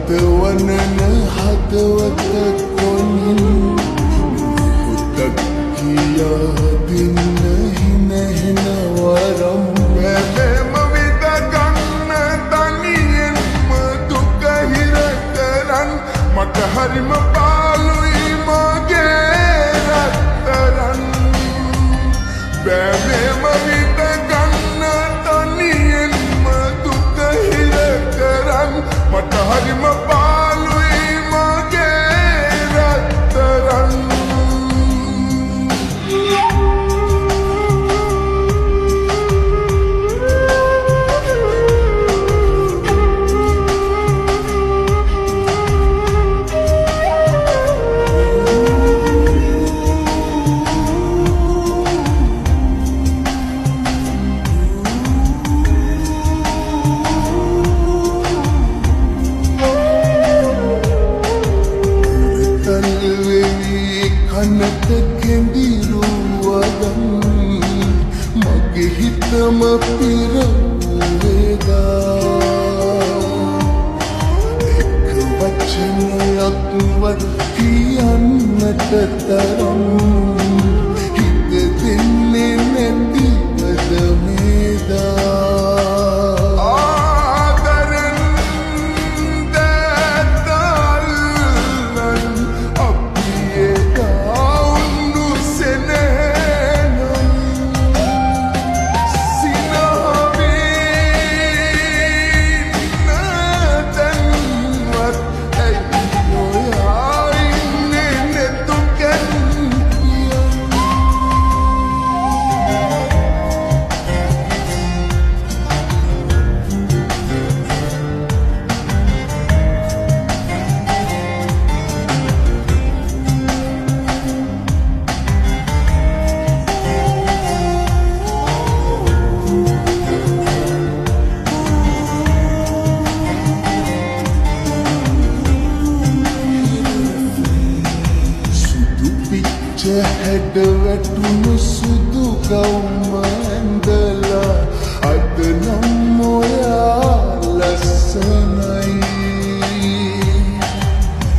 හදවනන හදවත කොනින් හුදක් කියාදින්න හිනහෙන වරම් වැලෙම විද ගන්න තනියෙන්ම දුක හිර කරන් මට හරිම පාළුයි මගේ රත්තරන් වැලෙම විද ගන්න තනියෙන්ම දුක හිර කරන් මට හරිම පාළුයි මගේ රත්තරන් කනට කෙඳිරුවදන් මගේ හිතම පිරවේදා එක වචනයක්වත් කියන්නට තරම් හිත දෙන්නේ නැතිවද මේදා හැඩ වැටුණු සුදු ගවුම ඇඳලා අද නම් ඔයා ලස්සනයි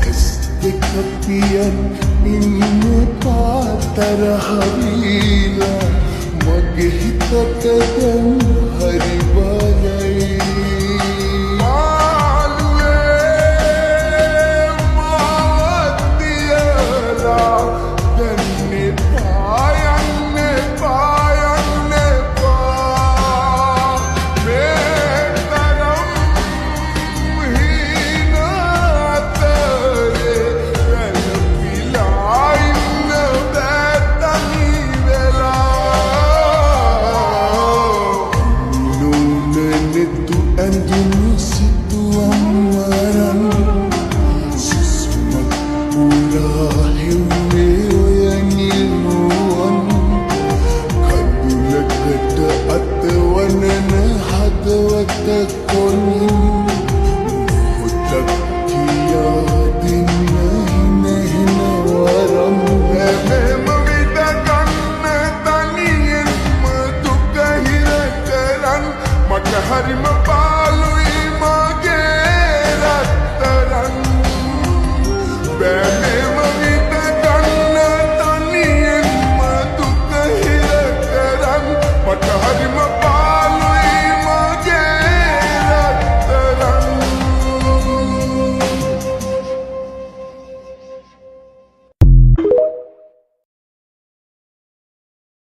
ඇස් දෙක පියන් ඉන්නේ පාතර හරිලා මගේ හිතට දැන්